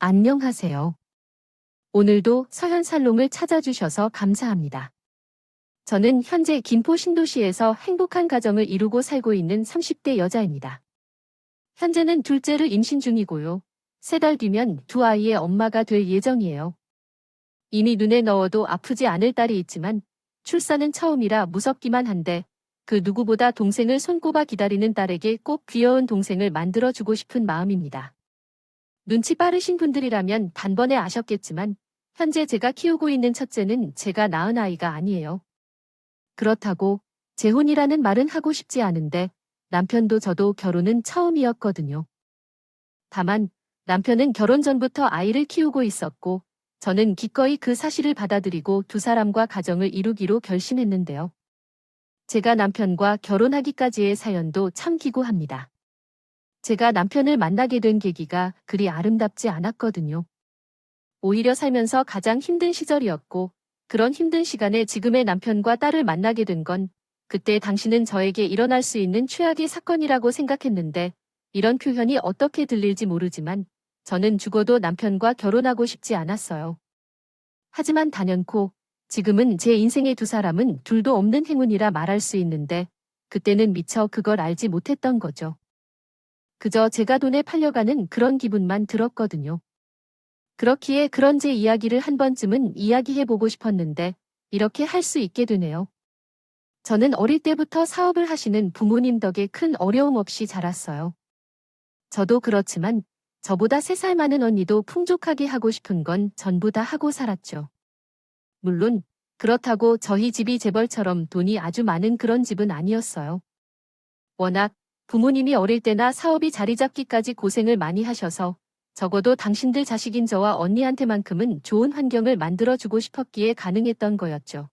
안녕하세요. 오늘도 서현살롱을 찾아주셔서 감사합니다. 저는 현재 김포 신도시에서 행복한 가정을 이루고 살고 있는 30대 여자입니다. 현재는 둘째를 임신 중이고요. 3달 뒤면 두 아이의 엄마가 될 예정이에요. 이미 눈에 넣어도 아프지 않을 딸이 있지만 출산은 처음이라 무섭기만 한데 그 누구보다 동생을 손꼽아 기다리는 딸에게 꼭 귀여운 동생을 만들어주고 싶은 마음입니다. 눈치 빠르신 분들이라면 단번에 아셨겠지만 현재 제가 키우고 있는 첫째는 제가 낳은 아이가 아니에요. 그렇다고 재혼이라는 말은 하고 싶지 않은데 남편도 저도 결혼은 처음이었거든요. 다만 남편은 결혼 전부터 아이를 키우고 있었고 저는 기꺼이 그 사실을 받아들이고 두 사람과 가정을 이루기로 결심했는데요. 제가 남편과 결혼하기까지의 사연도 참 기구합니다. 제가 남편을 만나게 된 계기가 그리 아름답지 않았거든요. 오히려 살면서 가장 힘든 시절이었고 그런 힘든 시간에 지금의 남편과 딸을 만나게 된 건 그때 당시는 저에게 일어날 수 있는 최악의 사건이라고 생각했는데 이런 표현이 어떻게 들릴지 모르지만 저는 죽어도 남편과 결혼하고 싶지 않았어요. 하지만 단연코 지금은 제 인생의 두 사람은 둘도 없는 행운이라 말할 수 있는데 그때는 미처 그걸 알지 못했던 거죠. 그저 제가 돈에 팔려가는 그런 기분만 들었거든요. 그렇기에 그런 제 이야기를 한 번쯤은 이야기해보고 싶었는데 이렇게 할 수 있게 되네요. 저는 어릴 때부터 사업을 하시는 부모님 덕에 큰 어려움 없이 자랐어요. 저도 그렇지만 저보다 3살 많은 언니도 풍족하게 하고 싶은 건 전부 다 하고 살았죠. 물론 그렇다고 저희 집이 재벌처럼 돈이 아주 많은 그런 집은 아니었어요. 워낙 부모님이 어릴 때나 사업이 자리 잡기까지 고생을 많이 하셔서 적어도 당신들 자식인 저와 언니한테만큼은 좋은 환경을 만들어주고 싶었기에 가능했던 거였죠.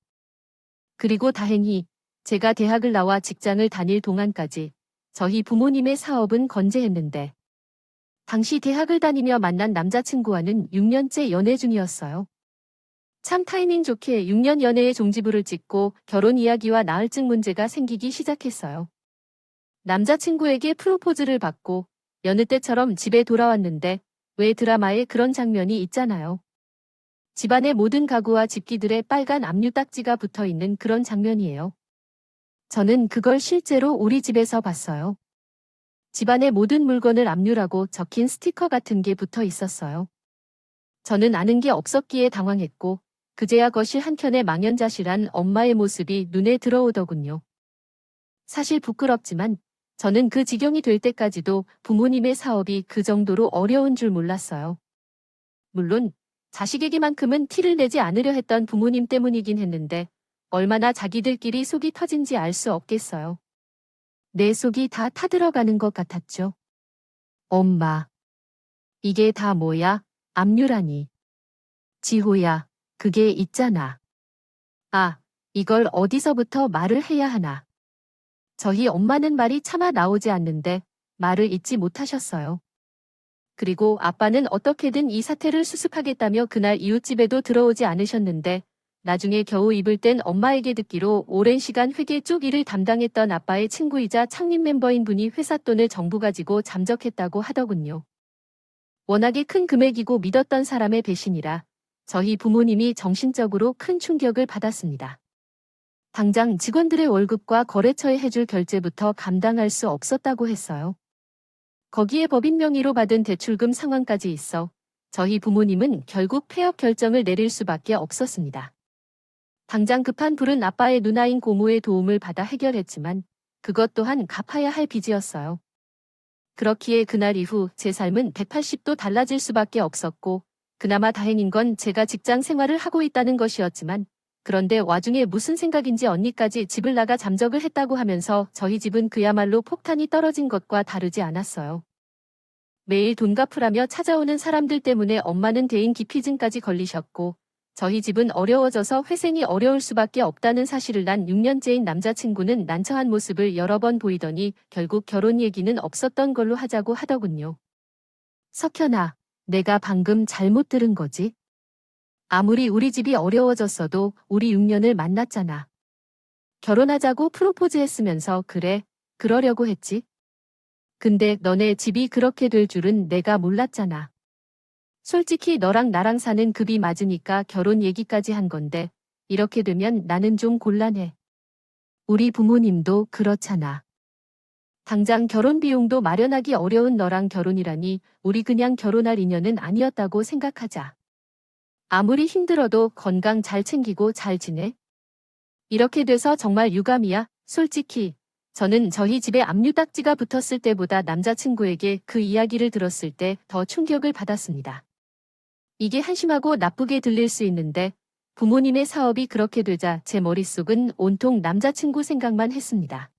그리고 다행히 제가 대학을 나와 직장을 다닐 동안까지 저희 부모님의 사업은 건재했는데 당시 대학을 다니며 만난 남자친구와는 6년째 연애 중이었어요. 참 타이밍 좋게 6년 연애의 종지부를 찍고 결혼 이야기와 나흘증 문제가 생기기 시작했어요. 남자친구에게 프로포즈를 받고 여느 때처럼 집에 돌아왔는데 왜 드라마에 그런 장면이 있잖아요. 집안의 모든 가구와 집기들에 빨간 압류 딱지가 붙어 있는 그런 장면이에요. 저는 그걸 실제로 우리 집에서 봤어요. 집안의 모든 물건을 압류라고 적힌 스티커 같은 게 붙어 있었어요. 저는 아는 게 없었기에 당황했고 그제야 거실 한켠에 망연자실한 엄마의 모습이 눈에 들어오더군요. 사실 부끄럽지만 저는 그 지경이 될 때까지도 부모님의 사업이 그 정도로 어려운 줄 몰랐어요. 물론 자식에게만큼은 티를 내지 않으려 했던 부모님 때문이긴 했는데 얼마나 자기들끼리 속이 터진지 알 수 없겠어요. 내 속이 다 타들어가는 것 같았죠. 엄마, 이게 다 뭐야? 압류라니. 지호야, 그게 있잖아. 아, 이걸 어디서부터 말을 해야 하나. 저희 엄마는 말이 차마 나오지 않는데 말을 잇지 못하셨어요. 그리고 아빠는 어떻게든 이 사태를 수습하겠다며 그날 이웃집에도 들어오지 않으셨는데 나중에 겨우 입을 뗀 엄마에게 듣기로 오랜 시간 회계 쪽 일을 담당했던 아빠의 친구이자 창립 멤버인 분이 회사 돈을 정부 가지고 잠적했다고 하더군요. 워낙에 큰 금액이고 믿었던 사람의 배신이라 저희 부모님이 정신적으로 큰 충격을 받았습니다. 당장 직원들의 월급과 거래처에 해줄 결제부터 감당할 수 없었다고 했어요. 거기에 법인 명의로 받은 대출금 상환까지 있어 저희 부모님은 결국 폐업 결정을 내릴 수밖에 없었습니다. 당장 급한 불은 아빠의 누나인 고모의 도움을 받아 해결했지만 그것 또한 갚아야 할 빚이었어요. 그렇기에 그날 이후 제 삶은 180도 달라질 수밖에 없었고 그나마 다행인 건 제가 직장 생활을 하고 있다는 것이었지만 그런데 와중에 무슨 생각인지 언니까지 집을 나가 잠적을 했다고 하면서 저희 집은 그야말로 폭탄이 떨어진 것과 다르지 않았어요. 매일 돈 갚으라며 찾아오는 사람들 때문에 엄마는 대인 기피증까지 걸리셨고 저희 집은 어려워져서 회생이 어려울 수밖에 없다는 사실을 난 6년째인 남자친구는 난처한 모습을 여러 번 보이더니 결국 결혼 얘기는 없었던 걸로 하자고 하더군요. 석현아, 내가 방금 잘못 들은 거지? 아무리 우리 집이 어려워졌어도 우리 6년을 만났잖아. 결혼하자고 프로포즈했으면서 그래, 그러려고 했지? 근데 너네 집이 그렇게 될 줄은 내가 몰랐잖아. 솔직히 너랑 나랑 사는 급이 맞으니까 결혼 얘기까지 한 건데 이렇게 되면 나는 좀 곤란해. 우리 부모님도 그렇잖아. 당장 결혼 비용도 마련하기 어려운 너랑 결혼이라니 우리 그냥 결혼할 인연은 아니었다고 생각하자. 아무리 힘들어도 건강 잘 챙기고 잘 지내? 이렇게 돼서 정말 유감이야. 솔직히 저는 저희 집에 압류딱지가 붙었을 때보다 남자친구에게 그 이야기를 들었을 때 더 충격을 받았습니다. 이게 한심하고 나쁘게 들릴 수 있는데 부모님의 사업이 그렇게 되자 제 머릿속은 온통 남자친구 생각만 했습니다.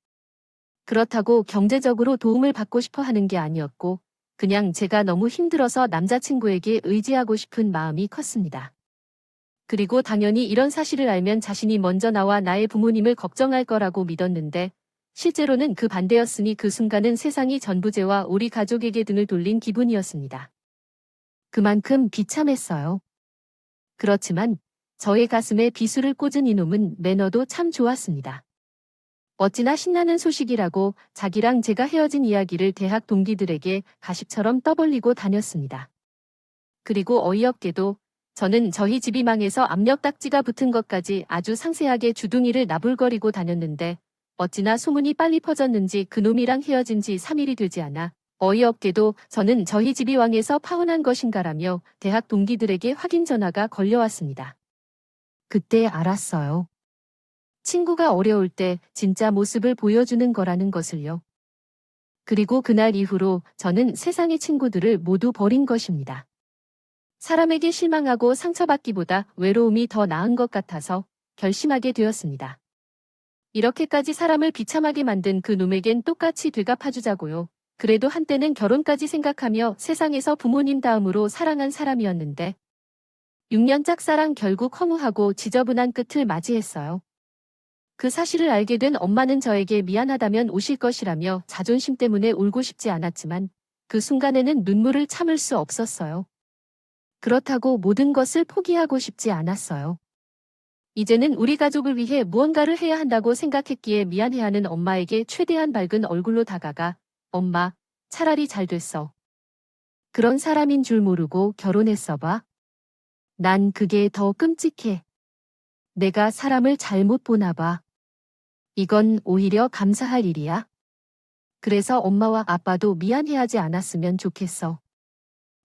그렇다고 경제적으로 도움을 받고 싶어 하는 게 아니었고 그냥 제가 너무 힘들어서 남자친구에게 의지하고 싶은 마음이 컸습니다. 그리고 당연히 이런 사실을 알면 자신이 먼저 나와 나의 부모님을 걱정할 거라고 믿었는데 실제로는 그 반대였으니 그 순간은 세상이 전부제와 우리 가족에게 등을 돌린 기분이었습니다. 그만큼 비참했어요. 그렇지만 저의 가슴에 비수를 꽂은 이놈은 매너도 참 좋았습니다. 어찌나 신나는 소식이라고 자기랑 제가 헤어진 이야기를 대학 동기들에게 가십처럼 떠벌리고 다녔습니다. 그리고 어이없게도 저는 저희 집이 망해서 압력딱지가 붙은 것까지 아주 상세하게 주둥이를 나불거리고 다녔는데 어찌나 소문이 빨리 퍼졌는지 그놈이랑 헤어진 지 3일이 되지 않아 어이없게도 저는 저희 집이 왕해서 파혼한 것인가라며 대학 동기들에게 확인 전화가 걸려왔습니다. 그때 알았어요. 친구가 어려울 때 진짜 모습을 보여주는 거라는 것을요. 그리고 그날 이후로 저는 세상의 친구들을 모두 버린 것입니다. 사람에게 실망하고 상처받기보다 외로움이 더 나은 것 같아서 결심하게 되었습니다. 이렇게까지 사람을 비참하게 만든 그 놈에겐 똑같이 되갚아주자고요. 그래도 한때는 결혼까지 생각하며 세상에서 부모님 다음으로 사랑한 사람이었는데 6년 짝사랑 결국 허무하고 지저분한 끝을 맞이했어요. 그 사실을 알게 된 엄마는 저에게 미안하다면 우실 것이라며 자존심 때문에 울고 싶지 않았지만 그 순간에는 눈물을 참을 수 없었어요. 그렇다고 모든 것을 포기하고 싶지 않았어요. 이제는 우리 가족을 위해 무언가를 해야 한다고 생각했기에 미안해하는 엄마에게 최대한 밝은 얼굴로 다가가 엄마, 차라리 잘 됐어. 그런 사람인 줄 모르고 결혼했어 봐. 난 그게 더 끔찍해. 내가 사람을 잘못 보나 봐. 이건 오히려 감사할 일이야. 그래서 엄마와 아빠도 미안해하지 않았으면 좋겠어.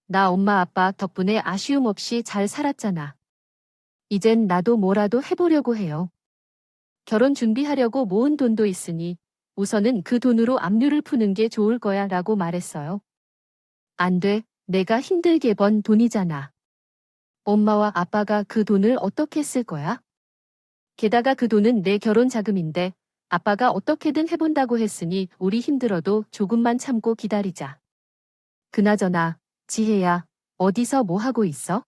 나 엄마 아빠 덕분에 아쉬움 없이 잘 살았잖아. 이젠 나도 뭐라도 해보려고 해요. 결혼 준비하려고 모은 돈도 있으니 우선은 그 돈으로 압류를 푸는 게 좋을 거야 라고 말했어요. 안 돼. 내가 힘들게 번 돈이잖아. 엄마와 아빠가 그 돈을 어떻게 쓸 거야? 게다가 그 돈은 내 결혼 자금인데 아빠가 어떻게든 해본다고 했으니 우리 힘들어도 조금만 참고 기다리자. 그나저나 지혜야, 어디서 뭐 하고 있어?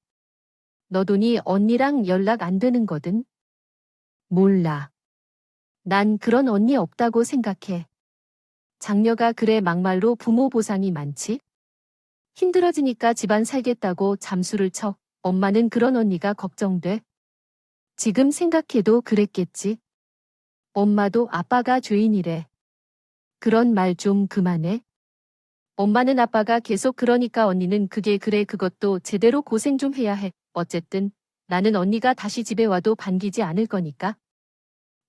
너 돈이 언니랑 연락 안 되는 거든? 몰라. 난 그런 언니 없다고 생각해. 장녀가 그래 막말로 부모 보상이 많지? 힘들어지니까 집안 살겠다고 잠수를 쳐. 엄마는 그런 언니가 걱정돼. 지금 생각해도 그랬겠지. 엄마도 아빠가 죄인이래. 그런 말 좀 그만해. 엄마는 아빠가 계속 그러니까 언니는 그게 그래 그것도 제대로 고생 좀 해야 해. 어쨌든 나는 언니가 다시 집에 와도 반기지 않을 거니까.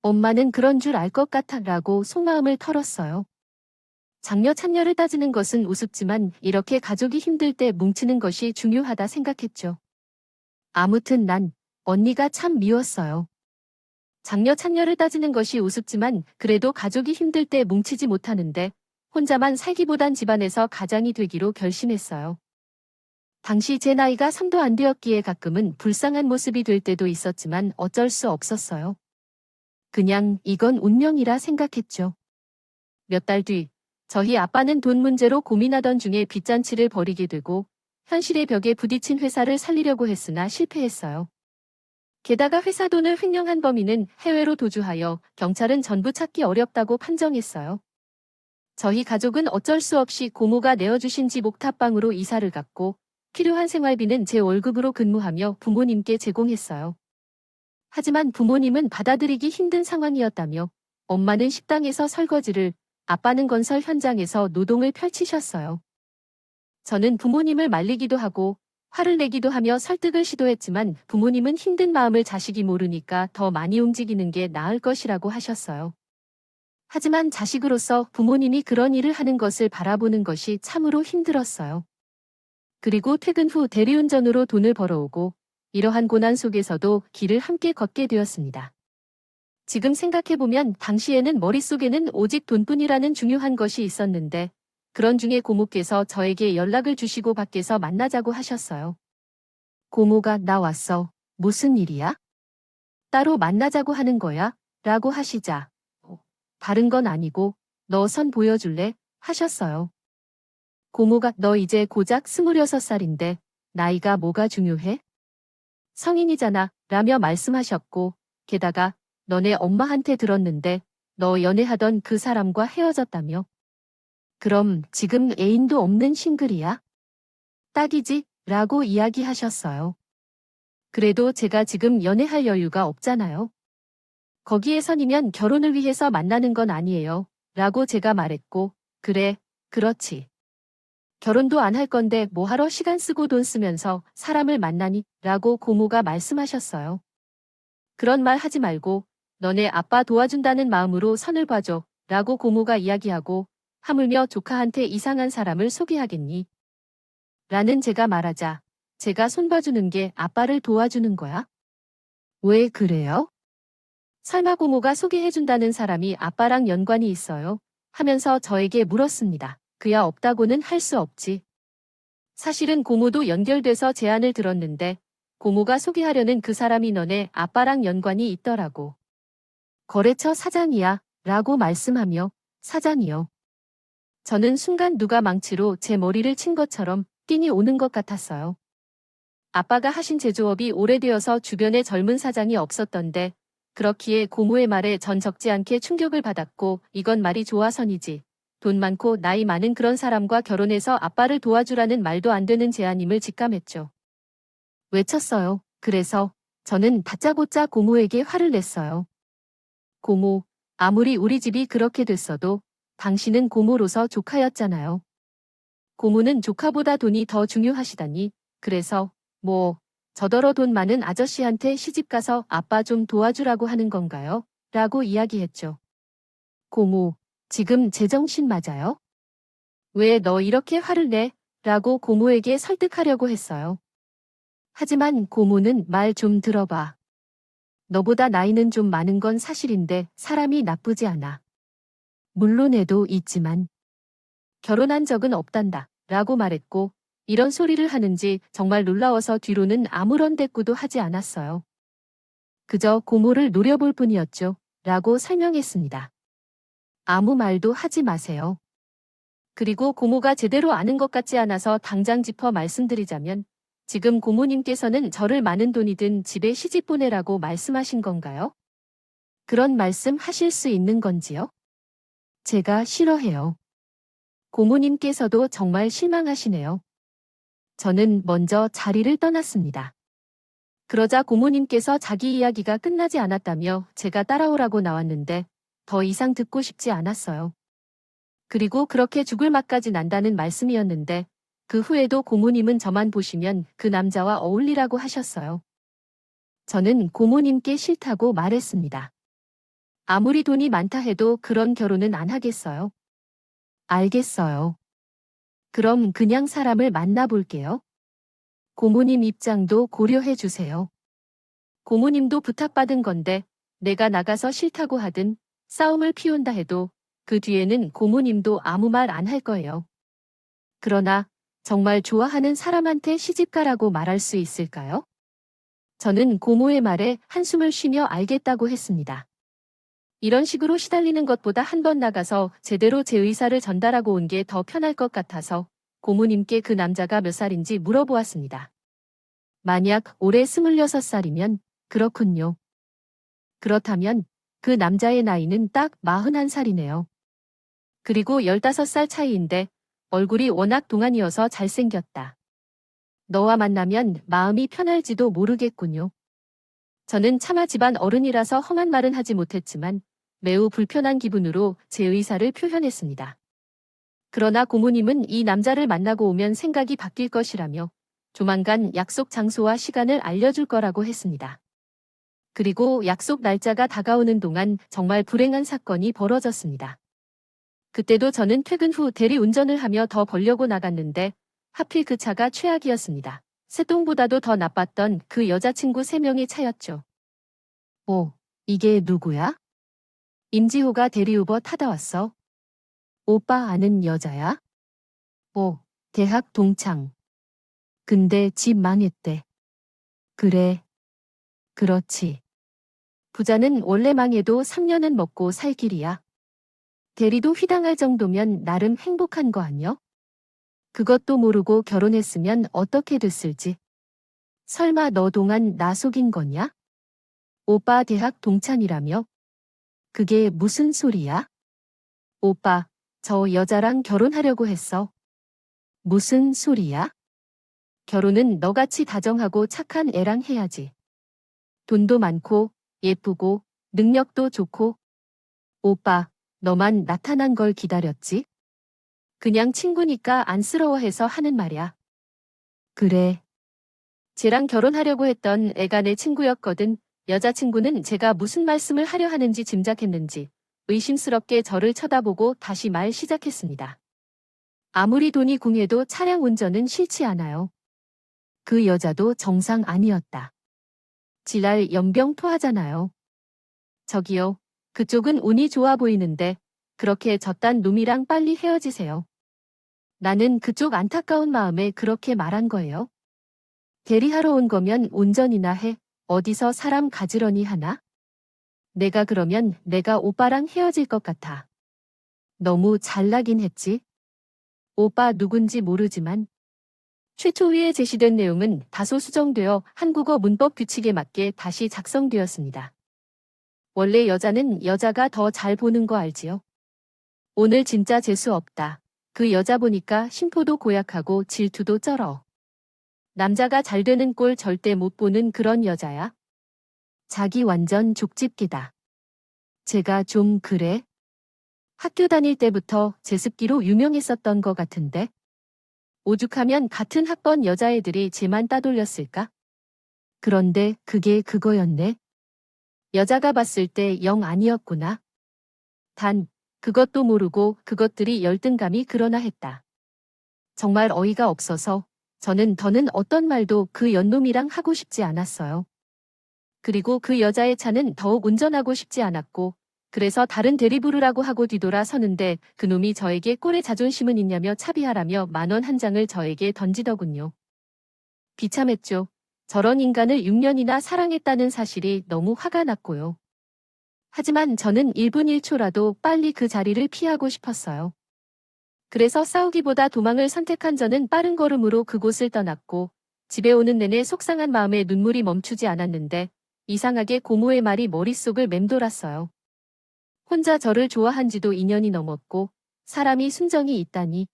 엄마는 그런 줄 알 것 같아 라고 속마음을 털었어요. 장녀 찬녀를 따지는 것은 우습지만 이렇게 가족이 힘들 때 뭉치는 것이 중요하다 생각했죠. 아무튼 난 언니가 참 미웠어요. 장녀 찬녀를 따지는 것이 우습지만 그래도 가족이 힘들 때 뭉치지 못하는데 혼자만 살기보단 집안에서 가장이 되기로 결심했어요. 당시 제 나이가 3도 안 되었기에 가끔은 불쌍한 모습이 될 때도 있었지만 어쩔 수 없었어요. 그냥 이건 운명이라 생각했죠. 몇 달 뒤, 저희 아빠는 돈 문제로 고민하던 중에 빚잔치를 벌이게 되고 현실의 벽에 부딪힌 회사를 살리려고 했으나 실패했어요. 게다가 회사 돈을 횡령한 범인은 해외로 도주하여 경찰은 전부 찾기 어렵다고 판정했어요. 저희 가족은 어쩔 수 없이 고모가 내어주신 집 옥탑방으로 이사를 갔고 필요한 생활비는 제 월급으로 근무하며 부모님께 제공했어요. 하지만 부모님은 받아들이기 힘든 상황이었다며 엄마는 식당에서 설거지를, 아빠는 건설 현장에서 노동을 펼치셨어요. 저는 부모님을 말리기도 하고 화를 내기도 하며 설득을 시도했지만 부모님은 힘든 마음을 자식이 모르니까 더 많이 움직이는 게 나을 것이라고 하셨어요. 하지만 자식으로서 부모님이 그런 일을 하는 것을 바라보는 것이 참으로 힘들었어요. 그리고 퇴근 후 대리운전으로 돈을 벌어오고 이러한 고난 속에서도 길을 함께 걷게 되었습니다. 지금 생각해보면 당시에는 머릿속에는 오직 돈뿐이라는 중요한 것이 있었는데 그런 중에 고모께서 저에게 연락을 주시고 밖에서 만나자고 하셨어요. 고모가 나 왔어. 무슨 일이야? 따로 만나자고 하는 거야? 라고 하시자. 다른 건 아니고 너 선 보여줄래? 하셨어요. 고모가 너 이제 고작 26살인데 나이가 뭐가 중요해? 성인이잖아 라며 말씀하셨고 게다가 너네 엄마한테 들었는데 너 연애하던 그 사람과 헤어졌다며? 그럼 지금 애인도 없는 싱글이야? 딱이지? 라고 이야기하셨어요. 그래도 제가 지금 연애할 여유가 없잖아요. 거기에 선이면 결혼을 위해서 만나는 건 아니에요. 라고 제가 말했고, 그래, 그렇지. 결혼도 안 할 건데 뭐하러 시간 쓰고 돈 쓰면서 사람을 만나니? 라고 고모가 말씀하셨어요. 그런 말 하지 말고 너네 아빠 도와준다는 마음으로 선을 봐줘. 라고 고모가 이야기하고 하물며 조카한테 이상한 사람을 소개하겠니? 라는 제가 말하자 제가 손 봐주는 게 아빠를 도와주는 거야? 왜 그래요? 설마 고모가 소개해준다는 사람이 아빠랑 연관이 있어요? 하면서 저에게 물었습니다. 그야 없다고는 할 수 없지. 사실은 고모도 연결돼서 제안을 들었는데 고모가 소개하려는 그 사람이 너네 아빠랑 연관이 있더라고. 거래처 사장이야 라고 말씀하며 사장이요. 저는 순간 누가 망치로 제 머리를 친 것처럼 띵이 오는 것 같았어요. 아빠가 하신 제조업이 오래되어서 주변에 젊은 사장이 없었던데 그렇기에 고모의 말에 전 적지 않게 충격을 받았고 이건 말이 좋아서니지. 돈 많고 나이 많은 그런 사람과 결혼해서 아빠를 도와주라는 말도 안 되는 제안임을 직감했죠. 외쳤어요. 그래서 저는 다짜고짜 고모에게 화를 냈어요. 고모, 아무리 우리 집이 그렇게 됐어도 당신은 고모로서 조카였잖아요. 고모는 조카보다 돈이 더 중요하시다니. 그래서 저더러 돈 많은 아저씨한테 시집가서 아빠 좀 도와주라고 하는 건가요? 라고 이야기했죠. 고모, 지금 제정신 맞아요? 왜 너 이렇게 화를 내? 라고 고모에게 설득하려고 했어요. 하지만 고모는 말 좀 들어봐. 너보다 나이는 좀 많은 건 사실인데 사람이 나쁘지 않아. 물론 애도 있지만 결혼한 적은 없단다. 라고 말했고 이런 소리를 하는지 정말 놀라워서 뒤로는 아무런 대꾸도 하지 않았어요. 그저 고모를 노려볼 뿐이었죠. 라고 설명했습니다. 아무 말도 하지 마세요. 그리고 고모가 제대로 아는 것 같지 않아서 당장 짚어 말씀드리자면 지금 고모님께서는 저를 많은 돈이든 집에 시집 보내라고 말씀하신 건가요? 그런 말씀 하실 수 있는 건지요? 제가 싫어해요. 고모님께서도 정말 실망하시네요. 저는 먼저 자리를 떠났습니다. 그러자 고모님께서 자기 이야기가 끝나지 않았다며 제가 따라오라고 나왔는데 더 이상 듣고 싶지 않았어요. 그리고 그렇게 죽을 맛까지 난다는 말씀이었는데 그 후에도 고모님은 저만 보시면 그 남자와 어울리라고 하셨어요. 저는 고모님께 싫다고 말했습니다. 아무리 돈이 많다 해도 그런 결혼은 안 하겠어요. 알겠어요. 그럼 그냥 사람을 만나볼게요. 고모님 입장도 고려해 주세요. 고모님도 부탁받은 건데 내가 나가서 싫다고 하든 싸움을 피운다 해도 그 뒤에는 고모님도 아무 말 안 할 거예요. 그러나 정말 좋아하는 사람한테 시집가라고 말할 수 있을까요? 저는 고모의 말에 한숨을 쉬며 알겠다고 했습니다. 이런 식으로 시달리는 것보다 한 번 나가서 제대로 제 의사를 전달하고 온 게 더 편할 것 같아서 고모님께 그 남자가 몇 살인지 물어보았습니다. 만약 올해 26살이면 그렇군요. 그렇다면 그 남자의 나이는 딱 41살이네요. 그리고 15살 차이인데 얼굴이 워낙 동안이어서 잘생겼다. 너와 만나면 마음이 편할지도 모르겠군요. 저는 차마 집안 어른이라서 험한 말은 하지 못했지만 매우 불편한 기분으로 제 의사를 표현했습니다. 그러나 고모님은 이 남자를 만나고 오면 생각이 바뀔 것이라며 조만간 약속 장소와 시간을 알려줄 거라고 했습니다. 그리고 약속 날짜가 다가오는 동안 정말 불행한 사건이 벌어졌습니다. 그때도 저는 퇴근 후 대리 운전을 하며 더 벌려고 나갔는데 하필 그 차가 최악이었습니다. 새똥보다도 더 나빴던 그 여자친구 3명의 차였죠. 이게 누구야? 임지호가 대리우버 타다 왔어. 오빠 아는 여자야? 대학 동창. 근데 집 망했대. 그래. 그렇지. 부자는 원래 망해도 3년은 먹고 살 길이야. 대리도 휘당할 정도면 나름 행복한 거 아니여? 그것도 모르고 결혼했으면 어떻게 됐을지. 설마 너 동안 나 속인 거냐? 오빠 대학 동창이라며? 그게 무슨 소리야? 오빠, 저 여자랑 결혼하려고 했어. 무슨 소리야? 결혼은 너같이 다정하고 착한 애랑 해야지. 돈도 많고, 예쁘고, 능력도 좋고. 오빠, 너만 나타난 걸 기다렸지? 그냥 친구니까 안쓰러워해서 하는 말이야. 그래. 쟤랑 결혼하려고 했던 애가 내 친구였거든. 여자친구는 제가 무슨 말씀을 하려 하는지 짐작했는지 의심스럽게 저를 쳐다보고 다시 말 시작했습니다. 아무리 돈이 궁해도 차량 운전은 싫지 않아요. 그 여자도 정상 아니었다. 지랄 연병 토하잖아요. 저기요. 그쪽은 운이 좋아 보이는데 그렇게 저딴 놈이랑 빨리 헤어지세요. 나는 그쪽 안타까운 마음에 그렇게 말한 거예요. 대리하러 온 거면 운전이나 해. 어디서 사람 가지런히 하나? 내가 그러면 내가 오빠랑 헤어질 것 같아. 너무 잘나긴 했지. 오빠 누군지 모르지만 최초위에 제시된 내용은 다소 수정되어 한국어 문법 규칙에 맞게 다시 작성되었습니다. 원래 여자는 여자가 더 잘 보는 거 알지요? 오늘 진짜 재수 없다. 그 여자 보니까 심포도 고약하고 질투도 쩔어. 남자가 잘 되는 꼴 절대 못 보는 그런 여자야. 자기 완전 족집게다. 제가 좀 그래? 학교 다닐 때부터 제습기로 유명했었던 것 같은데. 오죽하면 같은 학번 여자애들이 쟤만 따돌렸을까? 그런데 그게 그거였네. 여자가 봤을 때 영 아니었구나. 단, 그것도 모르고 그것들이 열등감이 그러나 했다. 정말 어이가 없어서 저는 더는 어떤 말도 그 연놈이랑 하고 싶지 않았어요. 그리고 그 여자의 차는 더욱 운전하고 싶지 않았고 그래서 다른 대리 부르라고 하고 뒤돌아 서는데 그놈이 저에게 꼴에 자존심은 있냐며 차비하라며 10,000원 한 장을 저에게 던지더군요. 비참했죠. 저런 인간을 6년이나 사랑했다는 사실이 너무 화가 났고요. 하지만 저는 1분 1초라도 빨리 그 자리를 피하고 싶었어요. 그래서 싸우기보다 도망을 선택한 저는 빠른 걸음으로 그곳을 떠났고 집에 오는 내내 속상한 마음에 눈물이 멈추지 않았는데 이상하게 고모의 말이 머릿속을 맴돌았어요. 혼자 저를 좋아한 지도 2년이 넘었고 사람이 순정이 있다니.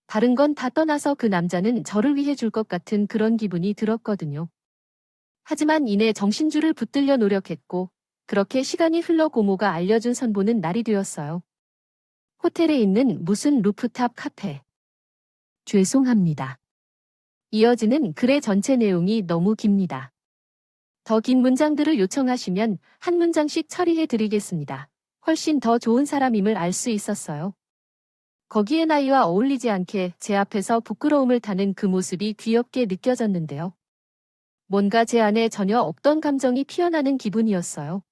다른 건 다 떠나서 그 남자는 저를 위해 줄 것 같은 그런 기분이 들었거든요. 하지만 이내 정신줄을 붙들려 노력했고 그렇게 시간이 흘러 고모가 알려준 선보는 날이 되었어요. 호텔에 있는 무슨 루프탑 카페. 죄송합니다. 이어지는 글의 전체 내용이 너무 깁니다. 더 긴 문장들을 요청하시면 한 문장씩 처리해 드리겠습니다. 훨씬 더 좋은 사람임을 알 수 있었어요. 거기에 나이와 어울리지 않게 제 앞에서 부끄러움을 타는 그 모습이 귀엽게 느껴졌는데요. 뭔가 제 안에 전혀 없던 감정이 피어나는 기분이었어요.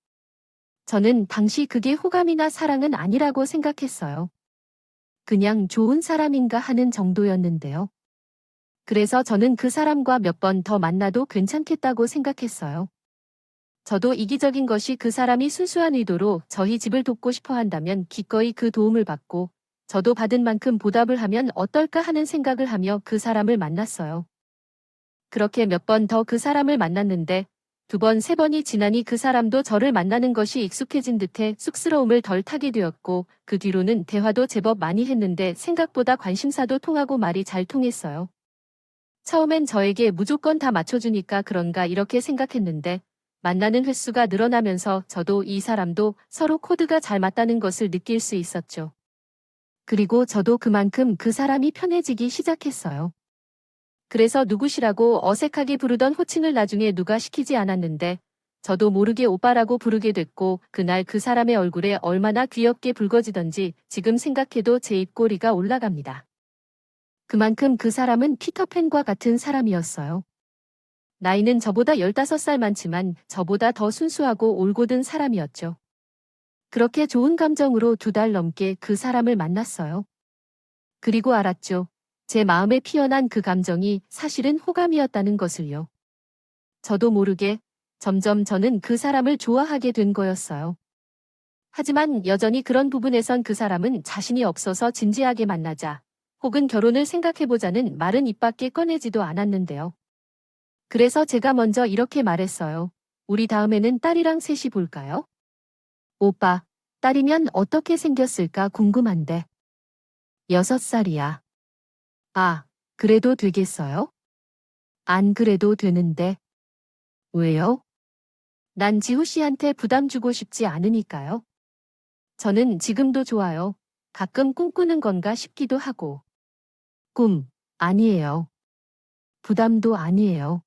저는 당시 그게 호감이나 사랑은 아니라고 생각했어요. 그냥 좋은 사람인가 하는 정도였는데요. 그래서 저는 그 사람과 몇 번 더 만나도 괜찮겠다고 생각했어요. 저도 이기적인 것이 그 사람이 순수한 의도로 저희 집을 돕고 싶어 한다면 기꺼이 그 도움을 받고 저도 받은 만큼 보답을 하면 어떨까 하는 생각을 하며 그 사람을 만났어요. 그렇게 몇 번 더 그 사람을 만났는데 2번, 3번이 지나니 그 사람도 저를 만나는 것이 익숙해진 듯해 쑥스러움을 덜 타게 되었고 그 뒤로는 대화도 제법 많이 했는데 생각보다 관심사도 통하고 말이 잘 통했어요. 처음엔 저에게 무조건 다 맞춰주니까 그런가 이렇게 생각했는데 만나는 횟수가 늘어나면서 저도 이 사람도 서로 코드가 잘 맞다는 것을 느낄 수 있었죠. 그리고 저도 그만큼 그 사람이 편해지기 시작했어요. 그래서 누구시라고 어색하게 부르던 호칭을 나중에 누가 시키지 않았는데 저도 모르게 오빠라고 부르게 됐고 그날 그 사람의 얼굴에 얼마나 귀엽게 붉어지던지 지금 생각해도 제 입꼬리가 올라갑니다. 그만큼 그 사람은 피터팬과 같은 사람이었어요. 나이는 저보다 15살 많지만 저보다 더 순수하고 올곧은 사람이었죠. 그렇게 좋은 감정으로 2달 넘게 그 사람을 만났어요. 그리고 알았죠. 제 마음에 피어난 그 감정이 사실은 호감이었다는 것을요. 저도 모르게 점점 저는 그 사람을 좋아하게 된 거였어요. 하지만 여전히 그런 부분에선 그 사람은 자신이 없어서 진지하게 만나자 혹은 결혼을 생각해보자는 말은 입 밖에 꺼내지도 않았는데요. 그래서 제가 먼저 이렇게 말했어요. 우리 다음에는 딸이랑 셋이 볼까요? 오빠, 딸이면 어떻게 생겼을까 궁금한데. 6살이야. 아, 그래도 되겠어요? 안 그래도 되는데. 왜요? 난 지호 씨한테 부담 주고 싶지 않으니까요. 저는 지금도 좋아요. 가끔 꿈꾸는 건가 싶기도 하고. 꿈, 아니에요. 부담도 아니에요.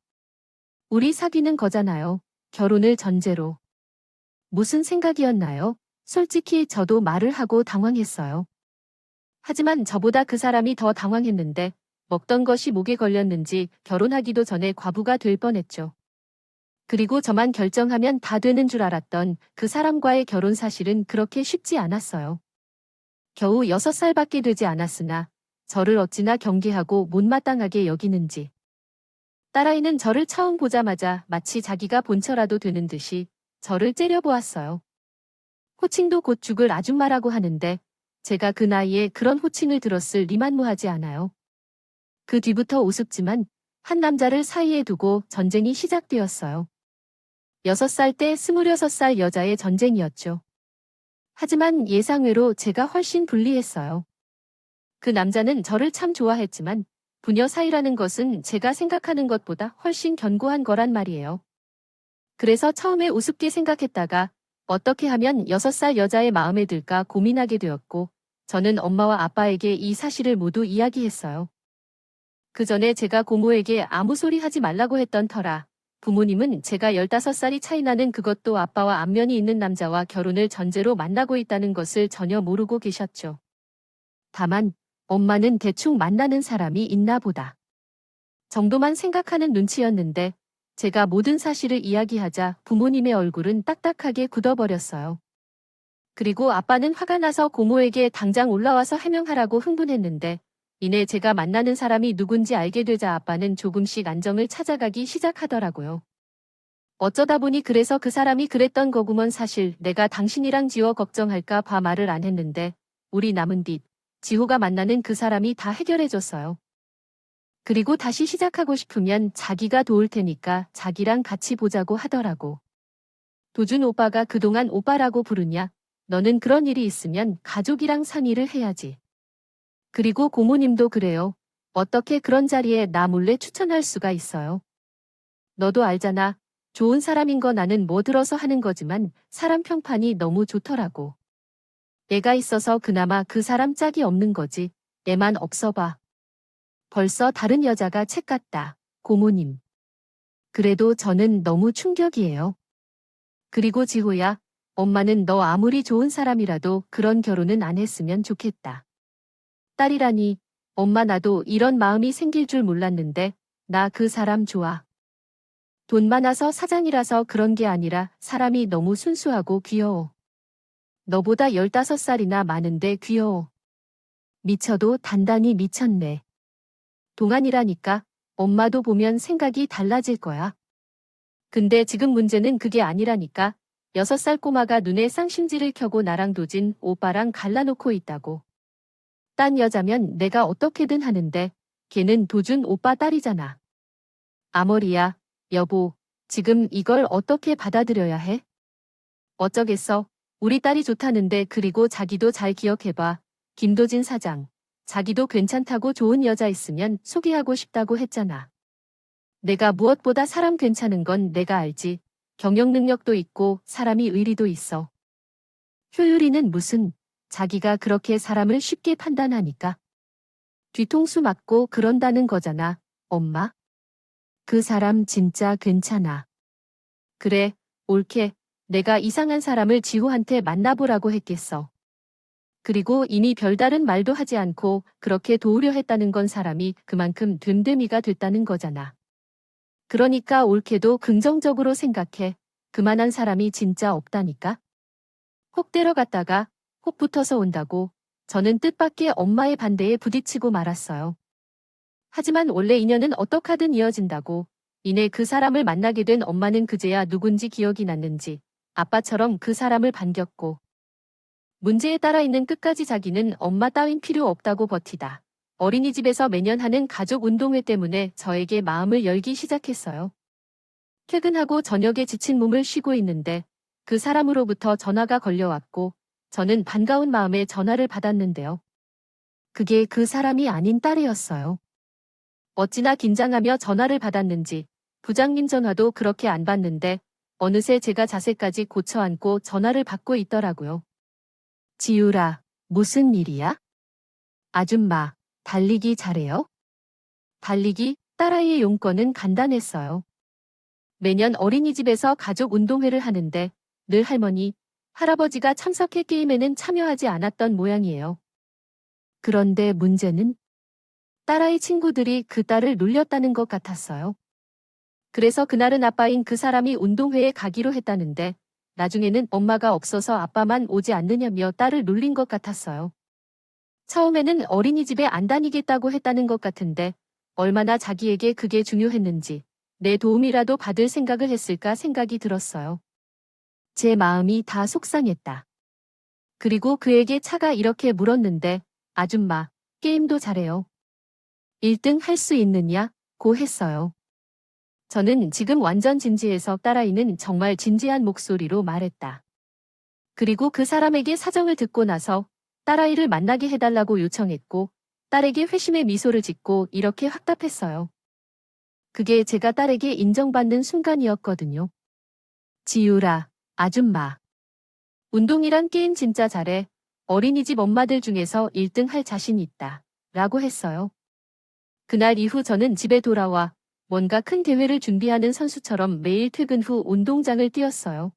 우리 사귀는 거잖아요. 결혼을 전제로. 무슨 생각이었나요? 솔직히 저도 말을 하고 당황했어요. 하지만 저보다 그 사람이 더 당황했는데 먹던 것이 목에 걸렸는지 결혼하기도 전에 과부가 될 뻔했죠. 그리고 저만 결정하면 다 되는 줄 알았던 그 사람과의 결혼 사실은 그렇게 쉽지 않았어요. 겨우 6살밖에 되지 않았으나 저를 어찌나 경계하고 못마땅하게 여기는지. 딸아이는 저를 처음 보자마자 마치 자기가 본처라도 되는 듯이 저를 째려보았어요. 호칭도 곧 죽을 아줌마라고 하는데 제가 그 나이에 그런 호칭을 들었을 리만무하지 않아요. 그 뒤부터 우습지만 한 남자를 사이에 두고 전쟁이 시작되었어요. 6살 때 26살 여자의 전쟁이었죠. 하지만 예상외로 제가 훨씬 불리했어요. 그 남자는 저를 참 좋아했지만 부녀 사이라는 것은 제가 생각하는 것보다 훨씬 견고한 거란 말이에요. 그래서 처음에 우습게 생각했다가 어떻게 하면 6살 여자의 마음에 들까 고민하게 되었고 저는 엄마와 아빠에게 이 사실을 모두 이야기했어요. 그 전에 제가 고모에게 아무 소리 하지 말라고 했던 터라 부모님은 제가 15살이 차이 나는 그것도 아빠와 안면이 있는 남자와 결혼을 전제로 만나고 있다는 것을 전혀 모르고 계셨죠. 다만 엄마는 대충 만나는 사람이 있나 보다 정도만 생각하는 눈치였는데 제가 모든 사실을 이야기하자 부모님의 얼굴은 딱딱하게 굳어버렸어요. 그리고 아빠는 화가 나서 고모에게 당장 올라와서 해명하라고 흥분했는데 이내 제가 만나는 사람이 누군지 알게 되자 아빠는 조금씩 안정을 찾아가기 시작하더라고요. 어쩌다 보니 그래서 그 사람이 그랬던 거구먼. 사실 내가 당신이랑 지워 걱정할까 봐 말을 안 했는데 우리 남은 뒷 지호가 만나는 그 사람이 다 해결해줬어요. 그리고 다시 시작하고 싶으면 자기가 도울 테니까 자기랑 같이 보자고 하더라고. 도준 오빠가 그동안 오빠라고 부르냐? 너는 그런 일이 있으면 가족이랑 상의를 해야지. 그리고 고모님도 그래요. 어떻게 그런 자리에 나 몰래 추천할 수가 있어요. 너도 알잖아. 좋은 사람인 거 나는 뭐 들어서 하는 거지만 사람 평판이 너무 좋더라고. 애가 있어서 그나마 그 사람 짝이 없는 거지. 애만 없어봐. 벌써 다른 여자가 책 같다. 고모님. 그래도 저는 너무 충격이에요. 그리고 지호야, 엄마는 너 아무리 좋은 사람이라도 그런 결혼은 안 했으면 좋겠다. 딸이라니, 엄마 나도 이런 마음이 생길 줄 몰랐는데, 나 그 사람 좋아. 돈 많아서 사장이라서 그런 게 아니라 사람이 너무 순수하고 귀여워. 너보다 15살이나 많은데 귀여워. 미쳐도 단단히 미쳤네. 동안이라니까 엄마도 보면 생각이 달라질 거야. 근데 지금 문제는 그게 아니라니까. 6살 꼬마가 눈에 쌍심지를 켜고 나랑 도진 오빠랑 갈라놓고 있다고. 딴 여자면 내가 어떻게든 하는데 걔는 도준 오빠 딸이잖아. 아머리야, 여보, 지금 이걸 어떻게 받아들여야 해? 어쩌겠어. 우리 딸이 좋다는데 그리고 자기도 잘 기억해봐. 김도진 사장. 자기도 괜찮다고 좋은 여자 있으면 소개하고 싶다고 했잖아. 내가 무엇보다 사람 괜찮은 건 내가 알지. 경영 능력도 있고 사람이 의리도 있어. 효율이는 무슨, 자기가 그렇게 사람을 쉽게 판단하니까. 뒤통수 맞고 그런다는 거잖아. 엄마? 그 사람 진짜 괜찮아. 그래, 옳게. 내가 이상한 사람을 지호한테 만나보라고 했겠어. 그리고 이미 별다른 말도 하지 않고 그렇게 도우려 했다는 건 사람이 그만큼 됨됨이가 됐다는 거잖아. 그러니까 옳게도 긍정적으로 생각해. 그만한 사람이 진짜 없다니까. 혹 데려갔다가 혹 붙어서 온다고 저는 뜻밖의 엄마의 반대에 부딪히고 말았어요. 하지만 원래 인연은 어떡하든 이어진다고. 이내 그 사람을 만나게 된 엄마는 그제야 누군지 기억이 났는지 아빠처럼 그 사람을 반겼고 문제에 따라 있는 끝까지 자기는 엄마 따윈 필요 없다고 버티다. 어린이집에서 매년 하는 가족 운동회 때문에 저에게 마음을 열기 시작했어요. 퇴근하고 저녁에 지친 몸을 쉬고 있는데 그 사람으로부터 전화가 걸려왔고 저는 반가운 마음에 전화를 받았는데요. 그게 그 사람이 아닌 딸이었어요. 어찌나 긴장하며 전화를 받았는지 부장님 전화도 그렇게 안 받는데 어느새 제가 자세까지 고쳐 앉고 전화를 받고 있더라고요. 지유라, 무슨 일이야? 아줌마, 달리기 잘해요? 달리기, 딸아이의 용건은 간단했어요. 매년 어린이집에서 가족 운동회를 하는데 늘 할머니, 할아버지가 참석해 게임에는 참여하지 않았던 모양이에요. 그런데 문제는 딸아이 친구들이 그 딸을 놀렸다는 것 같았어요. 그래서 그날은 아빠인 그 사람이 운동회에 가기로 했다는데 나중에는 엄마가 없어서 아빠만 오지 않느냐며 딸을 놀린 것 같았어요. 처음에는 어린이집에 안 다니겠다고 했다는 것 같은데 얼마나 자기에게 그게 중요했는지 내 도움이라도 받을 생각을 했을까 생각이 들었어요. 제 마음이 다 속상했다. 그리고 그에게 차가 이렇게 물었는데 아줌마, 게임도 잘해요. 1등 할 수 있느냐? 고 했어요. 저는 지금 완전 진지해서 딸아이는 정말 진지한 목소리로 말했다. 그리고 그 사람에게 사정을 듣고 나서 딸아이를 만나게 해달라고 요청했고 딸에게 회심의 미소를 짓고 이렇게 확답했어요. 그게 제가 딸에게 인정받는 순간이었거든요. 지유라, 아줌마. 운동이란 게임 진짜 잘해. 어린이집 엄마들 중에서 1등 할 자신 있다. 라고 했어요. 그날 이후 저는 집에 돌아와 뭔가 큰 대회를 준비하는 선수처럼 매일 퇴근 후 운동장을 뛰었어요.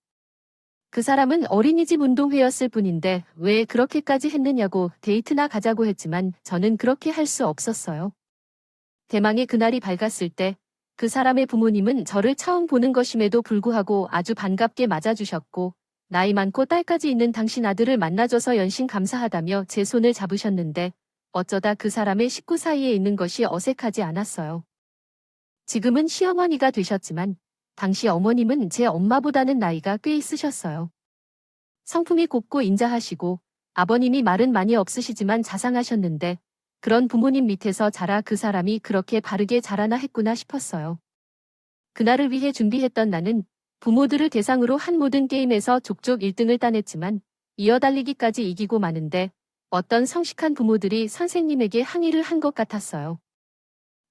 그 사람은 어린이집 운동회였을 뿐인데 왜 그렇게까지 했느냐고 데이트나 가자고 했지만 저는 그렇게 할 수 없었어요. 대망의 그날이 밝았을 때 그 사람의 부모님은 저를 처음 보는 것임에도 불구하고 아주 반갑게 맞아주셨고 나이 많고 딸까지 있는 당신 아들을 만나줘서 연신 감사하다며 제 손을 잡으셨는데 어쩌다 그 사람의 식구 사이에 있는 것이 어색하지 않았어요. 지금은 시어머니가 되셨지만 당시 어머님은 제 엄마보다는 나이가 꽤 있으셨어요. 성품이 곱고 인자하시고 아버님이 말은 많이 없으시지만 자상하셨는데 그런 부모님 밑에서 자라 그 사람이 그렇게 바르게 자라나 했구나 싶었어요. 그날을 위해 준비했던 나는 부모들을 대상으로 한 모든 게임에서 족족 1등을 따냈지만 이어달리기까지 이기고 마는데 어떤 성실한 부모들이 선생님에게 항의를 한 것 같았어요.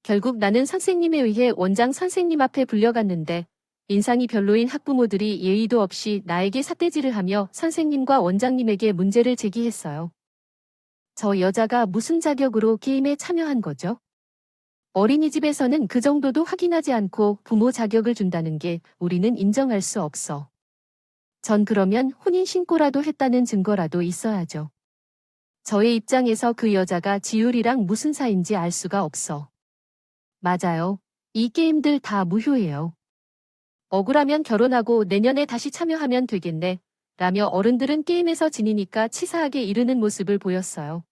결국 나는 선생님에 의해 원장 선생님 앞에 불려갔는데 인상이 별로인 학부모들이 예의도 없이 나에게 삿대질을 하며 선생님과 원장님에게 문제를 제기했어요. 저 여자가 무슨 자격으로 게임에 참여한 거죠? 어린이집에서는 그 정도도 확인하지 않고 부모 자격을 준다는 게 우리는 인정할 수 없어. 전 그러면 혼인신고라도 했다는 증거라도 있어야죠. 저의 입장에서 그 여자가 지율이랑 무슨 사이인지 알 수가 없어. 맞아요. 이 게임들 다 무효예요. 억울하면 결혼하고 내년에 다시 참여하면 되겠네. 라며 어른들은 게임에서 지니니까 치사하게 이르는 모습을 보였어요.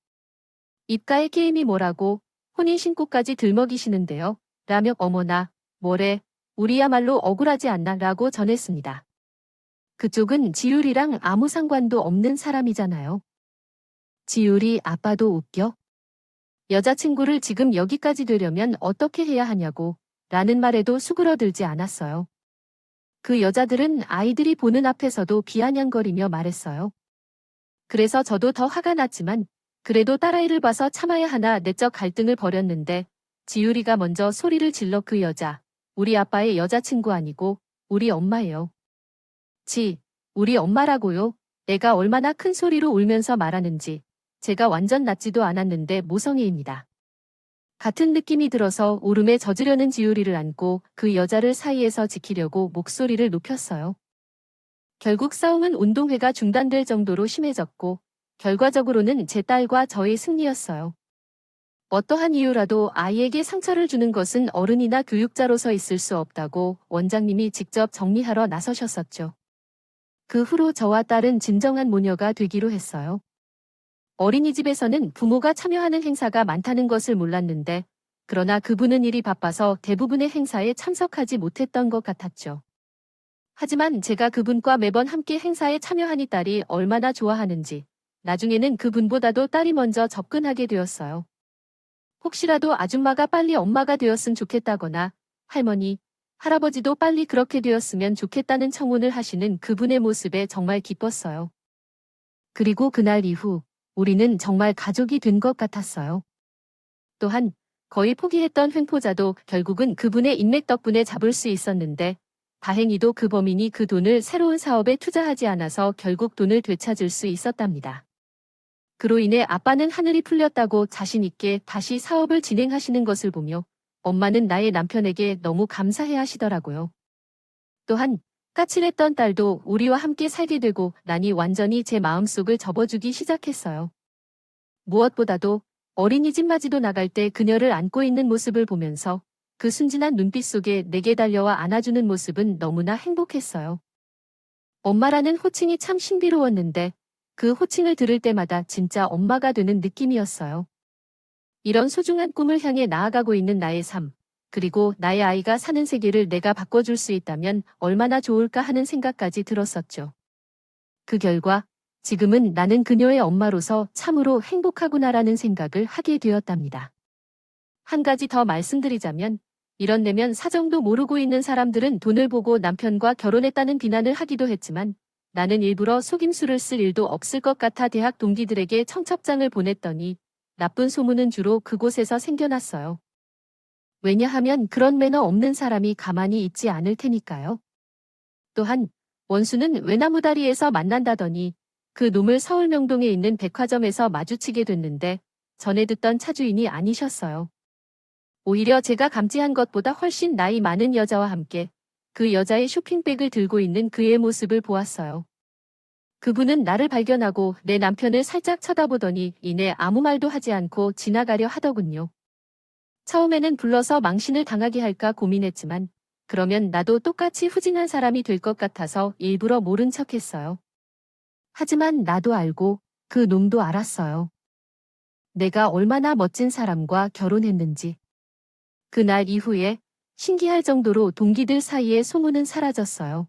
입가에 게임이 뭐라고 혼인신고까지 들먹이시는데요. 라며 어머나, 뭐래, 우리야말로 억울하지 않나 라고 전했습니다. 그쪽은 지율이랑 아무 상관도 없는 사람이잖아요. 지율이 아빠도 웃겨? 여자친구를 지금 여기까지 되려면 어떻게 해야 하냐고 라는 말에도 수그러들지 않았어요. 그 여자들은 아이들이 보는 앞에서도 비아냥거리며 말했어요. 그래서 저도 더 화가 났지만 그래도 딸아이를 봐서 참아야 하나 내적 갈등을 벌였는데 지율이가 먼저 소리를 질러 그 여자, 우리 아빠의 여자친구 아니고 우리 엄마예요. 우리 엄마라고요? 애가 얼마나 큰 소리로 울면서 말하는지 제가 완전 낫지도 않았는데 모성애입니다. 같은 느낌이 들어서 울음에 젖으려는 지우리를 안고 그 여자를 사이에서 지키려고 목소리를 높였어요. 결국 싸움은 운동회가 중단될 정도로 심해졌고 결과적으로는 제 딸과 저의 승리였어요. 어떠한 이유라도 아이에게 상처를 주는 것은 어른이나 교육자로서 있을 수 없다고 원장님이 직접 정리하러 나서셨었죠. 그 후로 저와 딸은 진정한 모녀가 되기로 했어요. 어린이집에서는 부모가 참여하는 행사가 많다는 것을 몰랐는데, 그러나 그분은 일이 바빠서 대부분의 행사에 참석하지 못했던 것 같았죠. 하지만 제가 그분과 매번 함께 행사에 참여하니 딸이 얼마나 좋아하는지, 나중에는 그분보다도 딸이 먼저 접근하게 되었어요. 혹시라도 아줌마가 빨리 엄마가 되었으면 좋겠다거나 할머니, 할아버지도 빨리 그렇게 되었으면 좋겠다는 청혼을 하시는 그분의 모습에 정말 기뻤어요. 그리고 그날 이후 우리는 정말 가족이 된 것 같았어요. 또한 거의 포기했던 횡포자도 결국은 그분의 인맥 덕분에 잡을 수 있었는데 다행히도 그 범인이 그 돈을 새로운 사업에 투자하지 않아서 결국 돈을 되찾을 수 있었답니다. 그로 인해 아빠는 하늘이 풀렸다고 자신 있게 다시 사업을 진행하시는 것을 보며 엄마는 나의 남편에게 너무 감사해 하시더라고요. 또한 까칠했던 딸도 우리와 함께 살게 되고 나니 완전히 제 마음속을 접어주기 시작했어요. 무엇보다도 어린이집 맞이도 나갈 때 그녀를 안고 있는 모습을 보면서 그 순진한 눈빛 속에 내게 달려와 안아주는 모습은 너무나 행복했어요. 엄마라는 호칭이 참 신비로웠는데 그 호칭을 들을 때마다 진짜 엄마가 되는 느낌이었어요. 이런 소중한 꿈을 향해 나아가고 있는 나의 삶, 그리고 나의 아이가 사는 세계를 내가 바꿔줄 수 있다면 얼마나 좋을까 하는 생각까지 들었었죠. 그 결과 지금은 나는 그녀의 엄마로서 참으로 행복하구나라는 생각을 하게 되었답니다. 한 가지 더 말씀드리자면 이런 내면 사정도 모르고 있는 사람들은 돈을 보고 남편과 결혼했다는 비난을 하기도 했지만 나는 일부러 속임수를 쓸 일도 없을 것 같아 대학 동기들에게 청첩장을 보냈더니 나쁜 소문은 주로 그곳에서 생겨났어요. 왜냐하면 그런 매너 없는 사람이 가만히 있지 않을 테니까요. 또한 원수는 외나무다리에서 만난다더니 그 놈을 서울 명동에 있는 백화점에서 마주치게 됐는데 전에 듣던 차주인이 아니셨어요. 오히려 제가 감지한 것보다 훨씬 나이 많은 여자와 함께 그 여자의 쇼핑백을 들고 있는 그의 모습을 보았어요. 그분은 나를 발견하고 내 남편을 살짝 쳐다보더니 이내 아무 말도 하지 않고 지나가려 하더군요. 처음에는 불러서 망신을 당하게 할까 고민했지만 그러면 나도 똑같이 후진한 사람이 될 것 같아서 일부러 모른 척했어요. 하지만 나도 알고 그 놈도 알았어요. 내가 얼마나 멋진 사람과 결혼했는지. 그날 이후에 신기할 정도로 동기들 사이에 소문은 사라졌어요.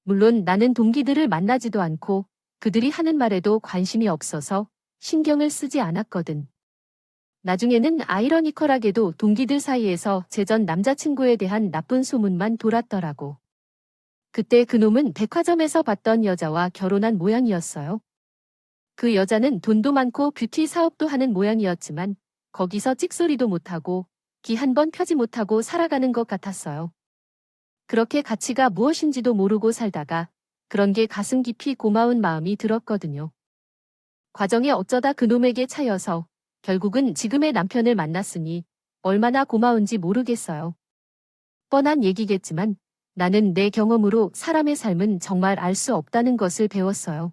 물론 나는 동기들을 만나지도 않고 그들이 하는 말에도 관심이 없어서 신경을 쓰지 않았거든. 나중에는 아이러니컬하게도 동기들 사이에서 제 전 남자친구에 대한 나쁜 소문만 돌았더라고. 그때 그놈은 백화점에서 봤던 여자와 결혼한 모양이었어요. 그 여자는 돈도 많고 뷰티 사업도 하는 모양이었지만 거기서 찍소리도 못하고 기 한 번 펴지 못하고 살아가는 것 같았어요. 그렇게 가치가 무엇인지도 모르고 살다가 그런 게 가슴 깊이 고마운 마음이 들었거든요. 과정에 어쩌다 그놈에게 차여서 결국은 지금의 남편을 만났으니 얼마나 고마운지 모르겠어요. 뻔한 얘기겠지만 나는 내 경험으로 사람의 삶은 정말 알 수 없다는 것을 배웠어요.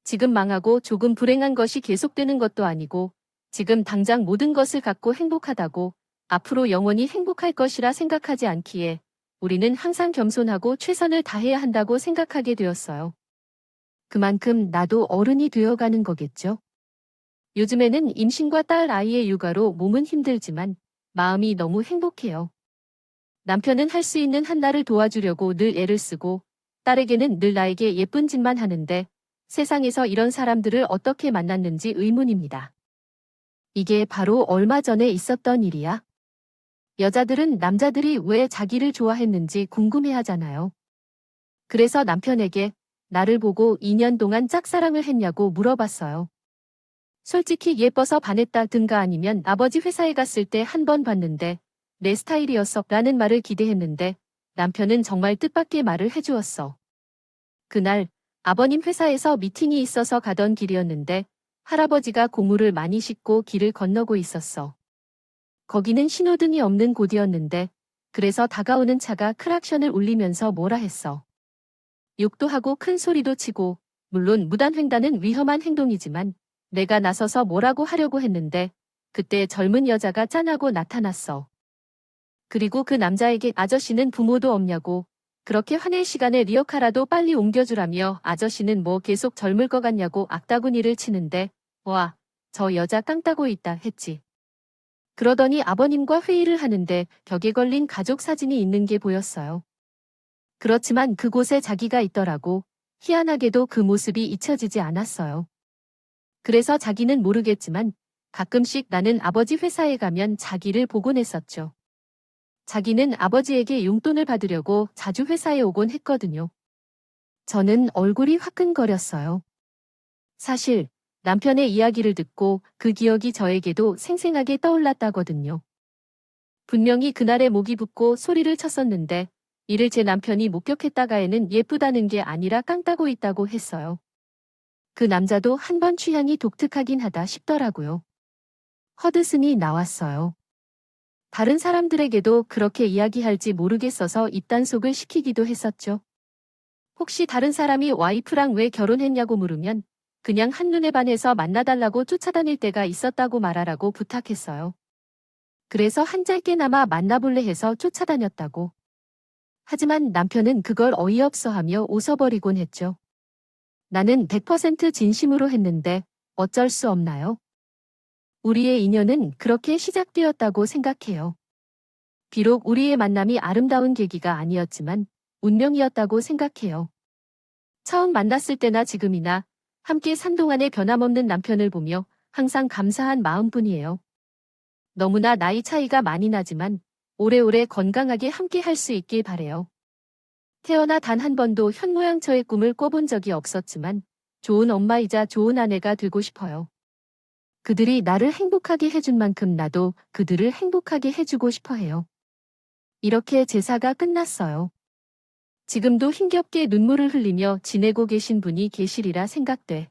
지금 망하고 조금 불행한 것이 계속되는 것도 아니고 지금 당장 모든 것을 갖고 행복하다고 앞으로 영원히 행복할 것이라 생각하지 않기에 우리는 항상 겸손하고 최선을 다해야 한다고 생각하게 되었어요. 그만큼 나도 어른이 되어가는 거겠죠. 요즘에는 임신과 딸 아이의 육아로 몸은 힘들지만 마음이 너무 행복해요. 남편은 할 수 있는 한나를 도와주려고 늘 애를 쓰고 딸에게는 늘 나에게 예쁜 짓만 하는데 세상에서 이런 사람들을 어떻게 만났는지 의문입니다. 이게 바로 얼마 전에 있었던 일이야. 여자들은 남자들이 왜 자기를 좋아했는지 궁금해하잖아요. 그래서 남편에게 나를 보고 2년 동안 짝사랑을 했냐고 물어봤어요. 솔직히 예뻐서 반했다든가 아니면 아버지 회사에 갔을 때 한 번 봤는데 내 스타일이었어 라는 말을 기대했는데 남편은 정말 뜻밖의 말을 해주었어. 그날 아버님 회사에서 미팅이 있어서 가던 길이었는데 할아버지가 고무를 많이 싣고 길을 건너고 있었어. 거기는 신호등이 없는 곳이었는데 그래서 다가오는 차가 크락션을 울리면서 뭐라 했어. 욕도 하고 큰 소리도 치고 물론 무단횡단은 위험한 행동이지만 내가 나서서 뭐라고 하려고 했는데 그때 젊은 여자가 짠하고 나타났어. 그리고 그 남자에게 아저씨는 부모도 없냐고 그렇게 화낼 시간에 리어카라도 빨리 옮겨주라며 아저씨는 뭐 계속 젊을 것 같냐고 악다구니를 치는데 와, 저 여자 깡 따고 있다 했지. 그러더니 아버님과 회의를 하는데 벽에 걸린 가족 사진이 있는 게 보였어요. 그렇지만 그곳에 자기가 있더라고. 희한하게도 그 모습이 잊혀지지 않았어요. 그래서 자기는 모르겠지만 가끔씩 나는 아버지 회사에 가면 자기를 보곤 했었죠. 자기는 아버지에게 용돈을 받으려고 자주 회사에 오곤 했거든요. 저는 얼굴이 화끈거렸어요. 사실 남편의 이야기를 듣고 그 기억이 저에게도 생생하게 떠올랐다거든요. 분명히 그날에 목이 붓고 소리를 쳤었는데 이를 제 남편이 목격했다가에는 예쁘다는 게 아니라 깡 따고 있다고 했어요. 그 남자도 한 번 취향이 독특하긴 하다 싶더라고요. 허드슨이 나왔어요. 다른 사람들에게도 그렇게 이야기할지 모르겠어서 입단속을 시키기도 했었죠. 혹시 다른 사람이 와이프랑 왜 결혼했냐고 물으면 그냥 한눈에 반해서 만나달라고 쫓아다닐 때가 있었다고 말하라고 부탁했어요. 그래서 한 짧게나마 만나볼래 해서 쫓아다녔다고. 하지만 남편은 그걸 어이없어하며 웃어버리곤 했죠. 나는 100% 진심으로 했는데 어쩔 수 없나요? 우리의 인연은 그렇게 시작되었다고 생각해요. 비록 우리의 만남이 아름다운 계기가 아니었지만 운명이었다고 생각해요. 처음 만났을 때나 지금이나 함께 산 동안의 변함없는 남편을 보며 항상 감사한 마음뿐이에요. 너무나 나이 차이가 많이 나지만 오래오래 건강하게 함께 할 수 있길 바래요. 태어나 단 한 번도 현모양처의 꿈을 꿔본 적이 없었지만 좋은 엄마이자 좋은 아내가 되고 싶어요. 그들이 나를 행복하게 해준 만큼 나도 그들을 행복하게 해주고 싶어 해요. 이렇게 제사가 끝났어요. 지금도 힘겹게 눈물을 흘리며 지내고 계신 분이 계시리라 생각돼.